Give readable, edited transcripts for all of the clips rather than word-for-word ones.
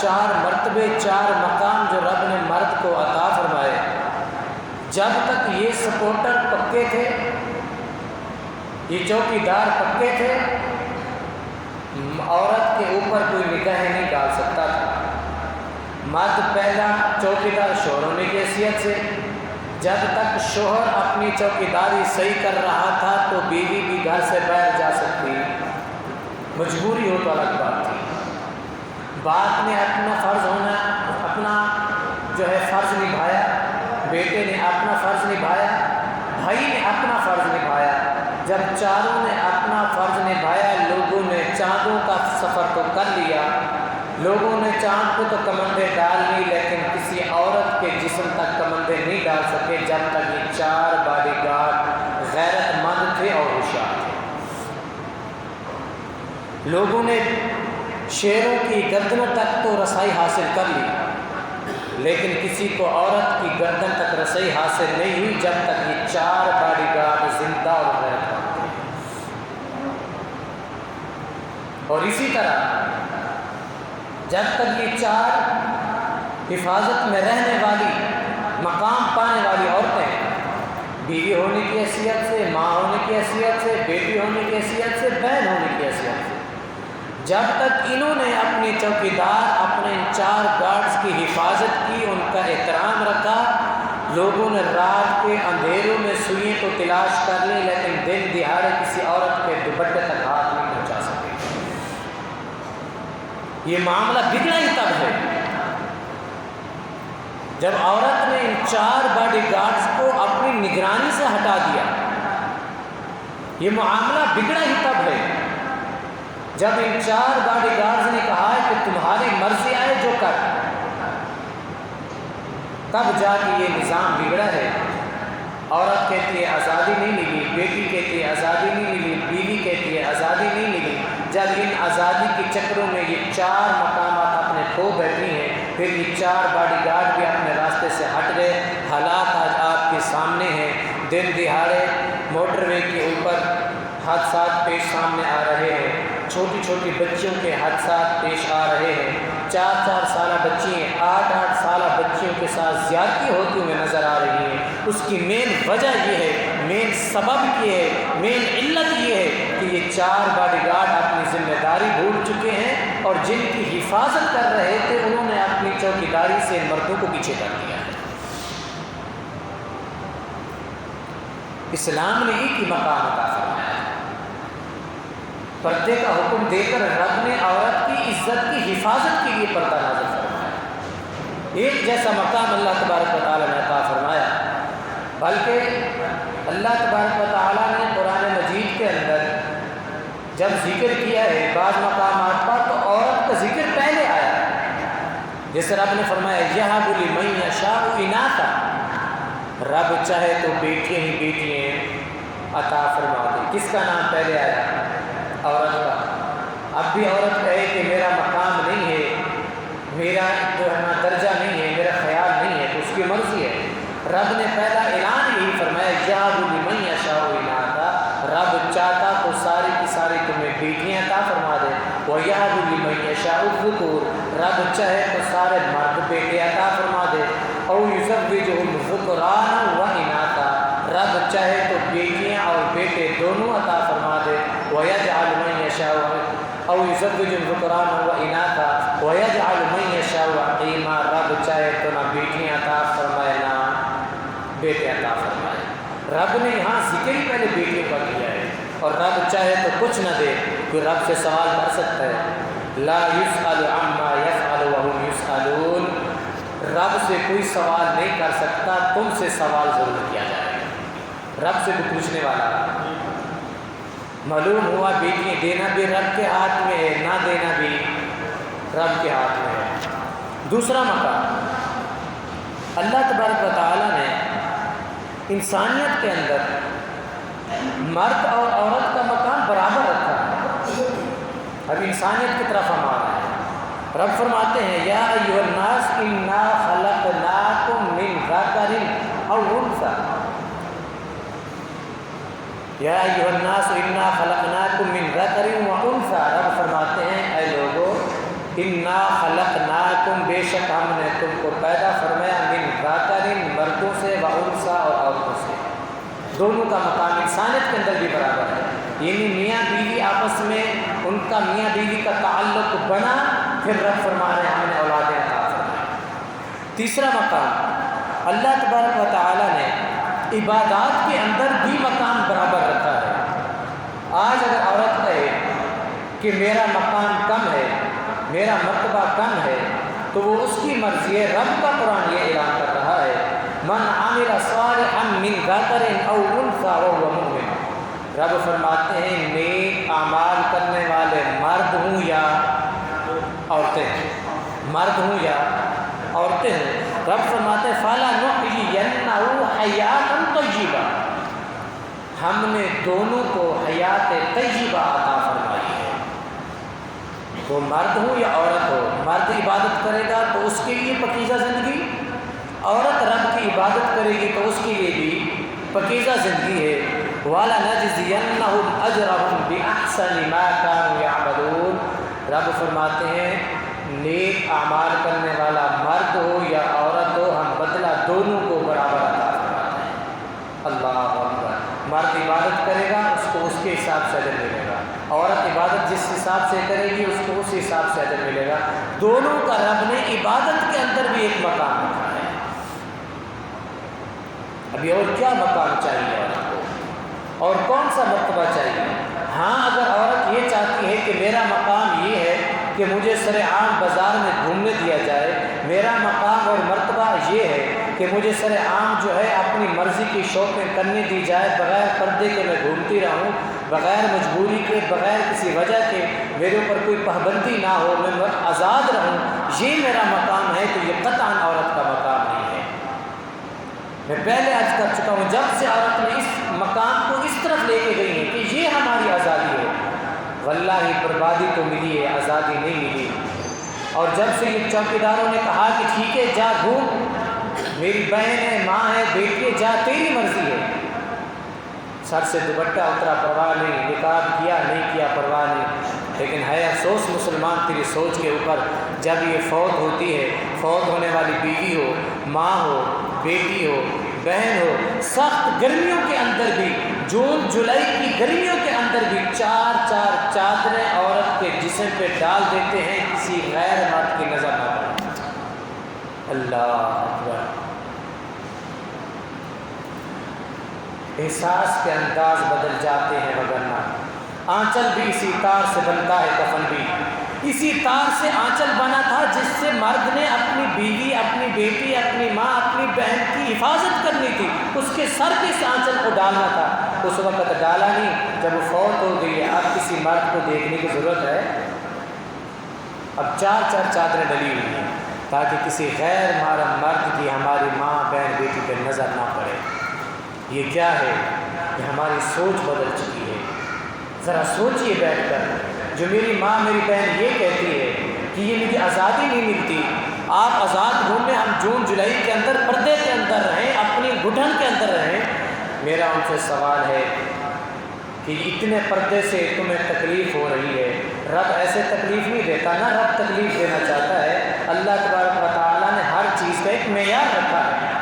4 مرتبے 4 مقام جو رب نے مرد کو عطا فرمائے، جب تک یہ سپورٹر پکے تھے، یہ چوکیدار پکے تھے، عورت کے اوپر کوئی نگاہ نہیں ڈال سکتا تھا۔ مرد پہلا چوکیدار شوہر ہونے کی حیثیت سے، جب تک شوہر اپنی چوکیداری صحیح کر رہا تھا تو بیوی بھی گھر سے باہر جا سکتی، مجبوری ہو تو الگ بات تھی۔ باپ نے اپنا فرض ہونا، اپنا جو ہے فرض نبھایا، بیٹے نے اپنا فرض نبھایا، بھائی نے اپنا فرض نبھایا۔ جب چاروں نے اپنا فرض نبھایا، لوگوں نے چاندوں کا سفر تو کر لیا، لوگوں نے چاند کو تو کمندیں ڈال لی، لیکن کسی عورت کے جسم تک کمندیں نہیں ڈال سکے جب تک یہ 4 باڈی گارڈ غیرت مند تھے اور ہوشیار تھے۔ لوگوں نے شیروں کی گردنوں تک تو رسائی حاصل کر لی، لیکن کسی کو عورت کی گردن تک رسائی حاصل نہیں ہوئی جب تک یہ 4 باڈی گارڈ زندہ اور غیرت مند تھے۔ اور اسی طرح جب تک یہ 4 حفاظت میں رہنے والی، مقام پانے والی عورتیں، بیوی ہونے کی حیثیت سے، ماں ہونے کی حیثیت سے، بیٹی ہونے کی حیثیت سے، بہن ہونے کی حیثیت سے، جب تک انہوں نے اپنی چوکیدار، اپنے 4 گارڈز کی حفاظت کی، ان کا احترام رکھا، لوگوں نے رات کے اندھیروں میں سوئیں تو تلاش کر لی، لیکن دن دہاڑے کسی عورت کے دوپٹے تک ہاتھ نہیں پہنچا سکے۔ یہ معاملہ بگڑا ہی تب ہے جب عورت نے ان 4 باڈی گارڈز کو اپنی نگرانی سے ہٹا دیا۔ یہ معاملہ بگڑا ہی تب ہے جب ان 4 باڈی گارڈز نے کہا ہے کہ تمہاری مرضی آئے جو کر، تب جا کے یہ نظام بگڑا ہے۔ عورت کہتی ہے آزادی نہیں ملی، بیٹی کہتی ہے آزادی نہیں ملی، بیوی کہتی ہے آزادی نہیں ملی۔ جب ان آزادی کے چکروں میں یہ 4 مقامات اپنے کھو بیٹھی ہیں، پھر یہ 4 باڈی گارڈ بھی اپنے راستے سے ہٹ گئے۔ حالات آج آپ کے سامنے ہیں، دن دہاڑے موٹر وے کے اوپر حادثات پیش سامنے آ رہے ہیں، چھوٹی چھوٹی بچیوں کے حادثات پیش آ رہے ہیں، 4 سالہ بچی ہیں، 8 سالہ بچیوں کے ساتھ زیادتی ہوتی ہوئے نظر آ رہی ہیں۔ اس کی مین وجہ یہ ہے، مین سبب یہ ہے، مین علت یہ ہے کہ یہ 4 باڈی گارڈ اپنی ذمہ داری بھول چکے ہیں، اور جن کی حفاظت کر رہے تھے انہوں نے اپنی چوکیداری سے ان مردوں کو پیچھے کر دیا ہے۔ اسلام نے ایک ہی مقام عطا فرمایا ہے، پردے کا حکم دے کر رب نے عورت کی عزت کی حفاظت کے لیے پردہ نازل فرمایا۔ ایک جیسا مقام اللہ تبارک و تعالیٰ نے عطا فرمایا، بلکہ اللہ تبارک و تعالیٰ نے قرآن مجید کے اندر جب ذکر کیا ہے بعض مقامات پر تو عورت کا ذکر پہلے آیا ہے، جیسے رب نے فرمایا یَهَبُ لِمَن یَشَاءُ إِنَاثًا، رب چاہے تو بیٹیاں ہی بیٹیاں عطا فرما دے۔ کس کا نام پہلے آیا؟ عورت کا۔ اب بھی عورت کہے کہ میرا مقام نہیں ہے، میرا جو ہے نا درجہ نہیں ہے، میرا خیال نہیں ہے، تو اس کی مرضی ہے۔ رب نے پہلا اعلان یہی فرمایا یَهَبُ لِمَن یَشَاءُ إِنَاثًا، رب چاہتا تو ساری کی ساری تمہیں بیٹیاں عطا فرما دے۔ وَيَهَبُ لِمَن يَشَاءُ الذُّكُورَ، رب چاہے تو سارے مرد بیٹے عطا فرما دے۔ أَوْ يُزَوِّجُهُمْ ذُكْرَانًا وَإِنَاثًا، رب چاہے تو بیٹیاں اور بیٹے دونوں عطا فرما دے۔ وَيَجْعَلُ مَن يَشَاءُ أَوْ يُزَوِّجُهُمْ ذُكْرَانًا وَإِنَاثًا وَيَجْعَلُ مَن يَشَاءُ عَقِيمًا، رب چاہے تو نہ بیٹیاں عطا فرمائے نہ بیٹے عطا فرمائے۔ رب نے یہاں ذکر ہی پہلے بیٹیوں کا کیا ہے، اور رب چاہے تو کچھ نہ دے، کوئی رب سے سوال کر سکتا ہے؟ لا يسأل عما يفعل وهم يسألون، رب سے کوئی سوال نہیں کر سکتا، تم سے سوال ضرور کیا جائے گا۔ رب سے بھی پوچھنے والا، معلوم ہوا بیٹیاں دینا بھی رب کے ہاتھ میں ہے، نہ دینا بھی رب کے ہاتھ میں ہے۔ دوسرا مقام، اللہ تبارک و تعالیٰ نے انسانیت کے اندر مرد اور عورت کا مقام برابر رکھا ہے۔ اب انسانیت کی طرف ہم آ رہے ہیں۔ رب فرماتے ہیں یا ایھا الناس انا خلقناکم من ذکر او انثی، یا ایھا الناس انا خلقناکم من ذکر و انثی، رب فرماتے ہیں اے لوگو انا خلقناکم، بے شک ہم نے تم کو پیدا فرمایا، من ذکر، مردوں سے، و انثی، اور عورتوں سے۔ دونوں کا مقام انسانیت کے اندر بھی برابر ہے، یعنی میاں بیوی آپس میں ان کا میاں بیوی کا تعلق بنا، پھر رب فرما رہے ہیں ہم نے اولادیں عطا فرمائیں۔ تیسرا مقام، اللہ تبارک و تعالی نے عبادات کے اندر بھی مقام برابر رکھا ہے۔ آج اگر عورت کہے کہ میرا مقام کم ہے، میرا مرتبہ کم ہے، تو وہ اس کی مرضی ہے۔ رب کا قرآن یہ اعلان کر رہا ہے، من عمل صالحا من ذکر او انثی وهو مؤمن۔ رب فرماتے ہیں نیک اعمال کرنے والے مرد ہوں یا عورتیں ہیں، مرد ہوں یا عورتیں ہیں، رب فرماتے ہیں فَلَنُحْيِيَنَّهُ حَيَاةً طَيِّبَةً، ہم نے دونوں کو حیات طیبہ عطا فرمائی ہے۔ وہ مرد ہو یا عورت ہو، مرد عبادت کرے گا تو اس کے لیے پاکیزہ زندگی، عورت رب کی عبادت کرے گی تو اس کے لیے بھی پاکیزہ زندگی ہے۔ وَلَنَجْزِيَنَّهُمْ أَجْرَهُمْ بِأَحْسَنِ مَا كَانُوا يَعْمَلُونَ۔ رب فرماتے ہیں نیک اعمال کرنے والا مرد ہو یا عورت ہو، ہم بدلہ دونوں کو برابر عطا فرماتے ہیں۔ اللہ اکبر۔ مرد عبادت کرے گا اس کو اس کے حساب سے اجر ملے گا، عورت عبادت جس حساب سے کرے گی اس کو اس حساب سے اجر ملے گا۔ دونوں کا رب نے عبادت کے اندر بھی ایک مقام رکھا ہے۔ ابھی اور کیا مقام چاہیے عورت کو، اور کون سا مرتبہ چاہیے؟ ہاں اگر عورت یہ چاہتی ہے کہ میرا مقام یہ ہے کہ مجھے سر عام بازار میں گھومنے دیا جائے، میرا مقام اور مرتبہ یہ ہے کہ مجھے سر عام جو ہے اپنی مرضی کی شاپنگ کرنے دی جائے، بغیر پردے کے میں گھومتی رہوں، بغیر مجبوری کے، بغیر کسی وجہ کے، میرے اوپر کوئی پابندی نہ ہو، میں آزاد رہوں، یہ میرا مقام ہے، تو یہ قطعاً عورت کا مقام نہیں ہے۔ میں پہلے عرض کر چکا ہوں، جب سے عورت نے اس مقام کو اس طرف لے کے گئی ہے کہ یہ ہماری آزادی ہے، واللہ بربادی تو ملی ہے، آزادی نہیں ملی۔ اور جب سے یہ چوکیداروں نے کہا کہ ٹھیک ہے جا گھوم، میری بہن ہے، ماں ہے، بیٹی ہے، جا تیری مرضی ہے، سر سے دوپٹہ اترا پرواہ نہیں، نقاب کیا نہیں کیا پرواہ نہیں۔ لیکن ہے افسوس مسلمان تیری سوچ کے اوپر، جب یہ فوت ہوتی ہے، فوت ہونے والی بیوی ہو، ماں ہو، بیٹی ہو، بہن ہو، سخت گرمیوں کے اندر بھی، جون جولائی کی گرمیوں کے اندر بھی چار چار چادریں عورت کے جسم پہ ڈال دیتے ہیں کسی غیر مرد کی نظر نہ پڑے۔ اللہ اکبر۔ احساس کے انداز بدل جاتے ہیں، وگرنہ آنچل بھی اسی تار سے بنتا ہے، کفن بھی اسی تار سے آنچل بنا تھا جس سے مرد نے اپنی بیوی، اپنی بیٹی، اپنی ماں، اپنی بہن کی حفاظت کرنی تھی، اس کے سر کے اس آنچل کو ڈالنا تھا، اس وقت ڈالا نہیں، جب وہ فوت ہو گئی ہے اب کسی مرد کو دیکھنے کی ضرورت ہے؟ اب چار چار چادریں ڈلی ہوئی ہیں تاکہ کسی غیر محرم مرد کی ہماری ماں، بہن، بیٹی پہ نظر نہ پڑے۔ یہ کیا ہے؟ یہ ہماری سوچ بدل چکی ہے۔ ذرا سوچئے بیٹھ کر، جو میری ماں، میری بہن یہ کہتی ہے کہ یہ مجھے آزادی نہیں ملتی، آپ آزاد گھومیں، ہم جون جولائی کے اندر پردے کے اندر رہیں، اپنی گھٹن کے اندر رہیں، میرا ان سے سوال ہے کہ اتنے پردے سے تمہیں تکلیف ہو رہی ہے، رب ایسے تکلیف نہیں دیتا نا، رب تکلیف دینا چاہتا ہے۔ اللہ تبارک و تعالیٰ نے ہر چیز کا ایک معیار رکھا ہے۔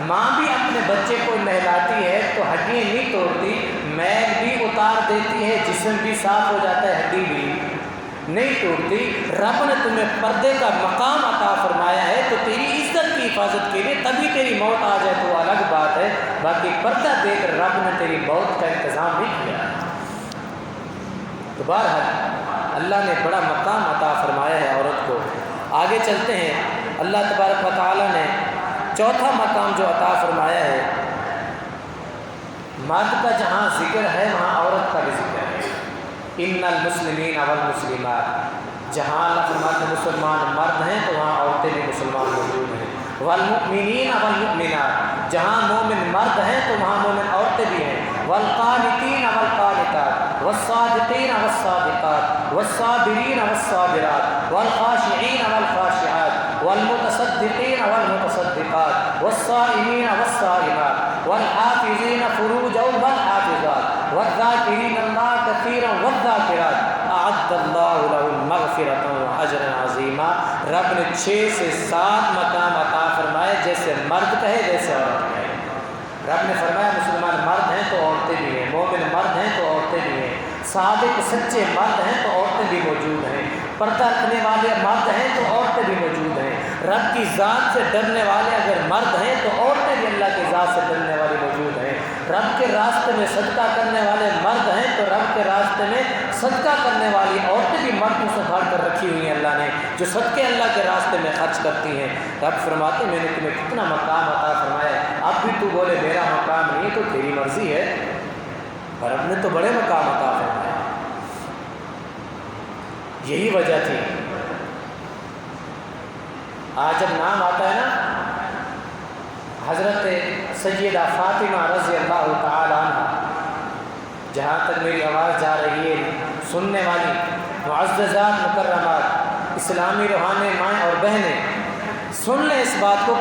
ماں بھی اپنے بچے کو نہلاتی ہے تو ہڈیاں نہیں توڑتی، میل بھی اتار دیتی ہے، جسم بھی صاف ہو جاتا ہے، ہڈی بھی نہیں توڑتی۔ رب نے تمہیں پردے کا مقام عطا فرمایا ہے تو تیری عزت کی حفاظت کے لیے، تبھی تیری موت آ جائے تو الگ بات ہے، باقی پردہ دے کر رب نے تیری موت کا انتظام نہیں کیا۔ تو بہرحال اللہ نے بڑا مقام عطا فرمایا ہے عورت کو۔ آگے چلتے ہیں، اللہ تبارک و تعالیٰ نے چوتھا مقام جو عطا فرمایا ہے، مرد کا جہاں ذکر ہے وہاں عورت کا بھی ذکر ہے۔ ان المسلمین والمسلمات، جہاں اللہ فرماتے ہیں مسلمان مرد ہیں تو وہاں عورتیں بھی مسلمان موجود ہیں۔ والمؤمنین والمؤمنات، جہاں مومن مرد ہیں تو وہاں مومن عورتیں بھی ہیں۔ والقانتین والقانتات، والصادقین والصادقات، والصابرین والصابرات، والخاشعین والخاشعات، والمتصدقین والمتصدقات، والصائمین والصائمات، والحافظین فروجهم والحافظات، والذاکرین اللہ کثیرا والذاکرات، اعد اللہ لهم مغفرۃ واجرا عظیما، رب نے 6 سے 7 مقام عطا فرمائے، جیسے مرد کہے ویسے عورت کہے۔ رب نے فرمایا مسلمان مرد ہیں تو عورتیں بھی ہیں، مومن مرد ہیں تو عورتیں بھی ہیں، صادق سچے مرد ہیں تو عورتیں بھی موجود ہیں، پردہ رکھنے والے مرد ہیں تو عورتیں بھی موجود ہیں، رب کی ذات سے ڈرنے والے اگر مرد ہیں تو عورتیں بھی اللہ کی ذات سے ڈرنے والی موجود ہیں، رب کے راستے میں صدقہ کرنے والے مرد ہیں تو رب کے راستے میں صدقہ کرنے والی عورتیں بھی مردوں سے بڑھ کر رکھی ہوئی ہیں اللہ نے، جو صدقے اللہ کے راستے میں خرچ کرتی ہیں۔ رب فرماتے میں نے تمہیں کتنا مقام عطا فرمایا، اب بھی تو بولے میرا مقام نہیں تو تیری مرضی ہے، پر رب نے تو بڑے مقام عطا فرمایا۔ یہی وجہ تھی آج جب نام آتا ہے نا حضرت سیدہ فاطمہ رضی اللہ تعالی عنہ، جہاں تک میری آواز جا رہی ہے سننے والی معززات مکرمات اسلامی روحانی مائیں اور بہنیں، سن لیں اس بات کو